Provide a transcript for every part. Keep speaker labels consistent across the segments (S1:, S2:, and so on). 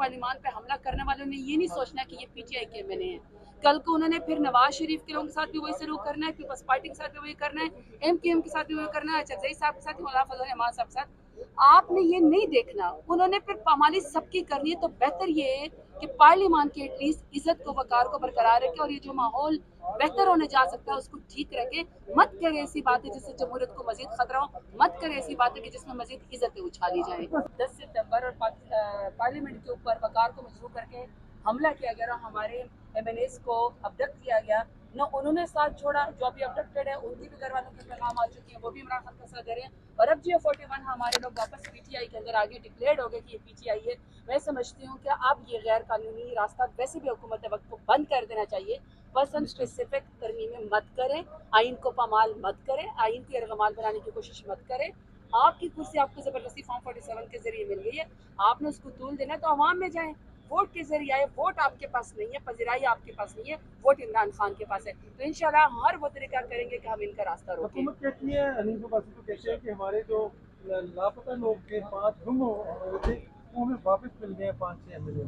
S1: पार्लियामान पे हमला करने वालों ने ये नहीं सोचना कि ये पीटीआई के एमएलए हैं। कल को उन्होंने फिर नवाज शरीफ के लोगों के साथ भी वही सलूक करना है, पीपल्स पार्टी के साथ भी वही करना है, एमकेएम के साथ भी वही करना है, चरजई साहब के साथ, मौलाना फजल रहमान साहब के साथ। आपने ये नहीं देखना, उन्होंने फिर पामाली सबकी करनी है। तो बेहतर ये है कि पार्लियामान की एटलीस्ट इज्जत को, वकार को बरकरार रखे और ये जो माहौल बेहतर होने जा सकता है उसको ठीक रखे। मत करें ऐसी बातें जिससे जमहूरियत को मजीद खतरा हो, मत करें ऐसी बातें कि जिसमें मजीद इज्जतें उछाली जाएं। 10 सितंबर और पार्लियामेंट के ऊपर वकार को मजबूर करके हमला किया गया और हमारे एमएनएस को अबडक्ट किया गया। न उन्होंने साथ छोड़ा, जो अभी अबडक्टेड है उनकी भी घर वालों के पैगाम आ चुके हैं, वो भी इमरान खान का साथ दे रहे हैं। और अब जियो 41 हमारे लोग वापस पीटीआई के अंदर आगे डिक्लेयर्ड हो गए कि ये पीटीआई है। मैं समझती हूँ कि अब ये गैर कानूनी रास्ता वैसे भी हुकूमत वक्त को बंद कर देना चाहिए। पर्सन स्पेसिफिक तरमीमें मत करें, आइन को पामाल मत करें, आइन को यरगमाल बनाने की कोशिश मत करें। आपकी कुर्सी आपको जबरदस्ती फॉर्म 47 के जरिए मिल गई है, आपने उसको तूल देना तो अवाम में जाएं, वोट के जरिए आए। वोट आपके पास नहीं है, पजीराई आपके पास नहीं है, वोट इमरान खान के पास है। तो इंशाल्लाह हर वो तरीका करेंगे कि हम इनका रास्ता रोकें।
S2: हुकूमत कहती है, हनीफ अब्बासी तो कहते हैं कि हमारे जो लापता लोग थे, 5 गुम हो गए थे, वो हमें वापस मिल गए 5-6 एमएलए।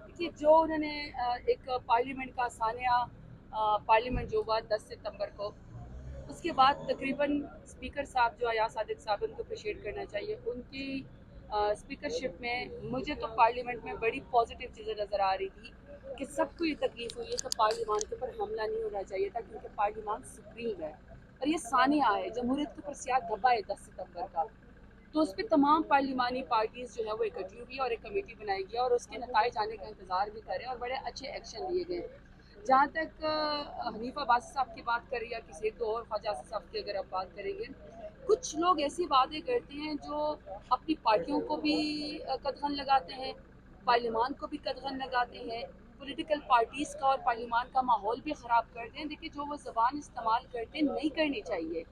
S1: देखिए, जो उन्होंने एक पार्लियामेंट का सानिया पार्लियामेंट जो हुआ 10 सितंबर को, उसके बाद तकरीबन स्पीकर साहब जो अयाज सादिक साहब, उनको अप्रिशिएट करना चाहिए। उनकी स्पीकरशिप में मुझे तो पार्लियामेंट में बड़ी पॉजिटिव चीज़ें नज़र आ रही थी कि सबको ये तकलीफ हुई है कि पार्लियामान के ऊपर हमला नहीं होना चाहिए था, क्योंकि पार्लियामान सुप्रीम है और ये सानिया है, जमहूरियत के ऊपर सियाह धब्बा है 10 सितंबर का। तो उस पर तमाम पार्लिमानी पार्टीज़ जो है वो इकट्ठी हुई और एक कमेटी बनाई गई और उसके नताइज आने का इंतज़ार भी करें और बड़े अच्छे एक्शन लिए गए। जहाँ तक हनीफ अब्बासी साहब की बात करें या किसी एक दो और ख्वाजा साहब की अगर आप बात करेंगे, कुछ लोग ऐसी बातें करते हैं जो अपनी पार्टियों को भी कदगन लगाते हैं, पार्लियामान को भी कदगन लगाते हैं, पॉलिटिकल पार्टीज़ का और पार्लियामान का माहौल भी ख़राब करते हैं। देखिए, जो वो ज़बान इस्तेमाल करते हैं नहीं करनी चाहिए।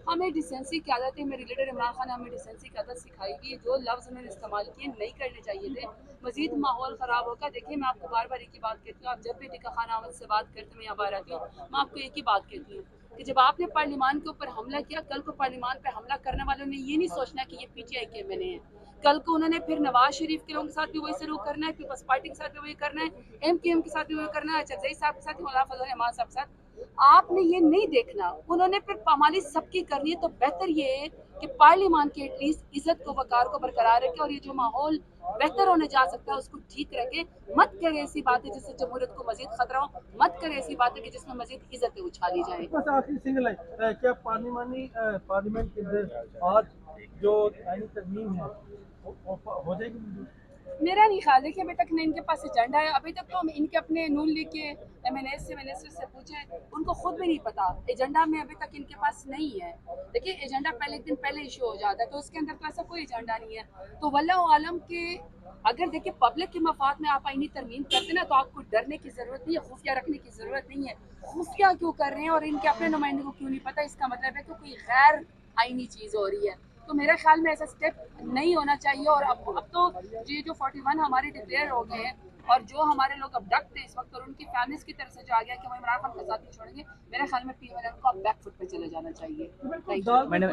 S1: हमें डिसेंसी की आदत है, मेरे लीडर इमरान खान ने हमें डिसेंसी की आदत सिखाई थी। जो लफ्ज़ उन्होंने इस्तेमाल किए नहीं करने चाहिए थे, मज़ीद माहौल ख़राब होगा। देखिए, मैं आपको बार बार एक ही बात कहती हूँ, आप जब भी टिका खान अहमद से बात करते मैं यहाँ बाहर आती हूँ, मैं आपको एक ही बात कहती हूँ कि जब आपने पार्लियामान के ऊपर हमला किया, कल को पार्लियामान पे हमला करने वालों ने ये नहीं सोचना कि ये पीटीआई के एमएलए हैं। कल को उन्होंने फिर नवाज शरीफ के लोगों के साथ भी वही सलूक करना है, पीपल्स पार्टी के साथ भी वही करना है, एमकेएम के साथ भी वही करना है, चरजई साहब के साथ, मौलाना फजल रहमान साहब के साथ। आपने ये नहीं देखना, उन्होंने फिर पामाली सबकी करनी है। तो बेहतर ये है कि पार्लियामान की एटलीस्ट इज्जत को, वकार को बरकरार रखे और ये जो माहौल बेहतर होने जा सकता है उसको ठीक रखे। मत करें ऐसी बातें जिससे जमहूरियत को मजीद खतरा हो, मत करें ऐसी बातें कि जिसमें मजीद इज्जतें उछाली जाएं।
S2: बस आखिरी सिंगल है, क्या पार्लियामेंट के अंदर आज जो आईनी तरमीम है वो हो जाएगी?
S1: मेरा नहीं ख्याल है कि अभी तक न इनके पास एजेंडा है। अभी तक तो हम इनके अपने नून लीग के एमएनएस से मिनिस्टर से पूछे, उनको खुद भी नहीं पता एजेंडा में अभी तक इनके पास नहीं है। देखिए, एजेंडा पहले एक दिन पहले इशू हो जाता है, तो उसके अंदर तो ऐसा कोई एजेंडा नहीं है। तो वल्लाह आलम के, अगर देखिए पब्लिक के मफाद में आप आईनी तरमीम करते ना, तो आपको डरने की ज़रूरत नहीं है, खुफिया रखने की ज़रूरत नहीं है। खुफिया क्यों कर रहे हैं और इनके अपने नुमाइंदे को क्यों नहीं पता, इसका मतलब है कि कोई गैर आईनी चीज़ हो रही है। तो मेरे ख्याल में ऐसा स्टेप नहीं होना चाहिए। और अब तो ये जो 41 हमारे डिक्लेयर हो गए हैं और जो हमारे लोग अबडक्ट हैं इस वक्त और उनकी फैमिलीज की तरफ से जो आ गया कि वो इमरान खान का साथ नहीं छोड़ेंगे, मेरे ख्याल में पीएम को अब बैक फुट पे चले जाना चाहिए।
S2: मैंने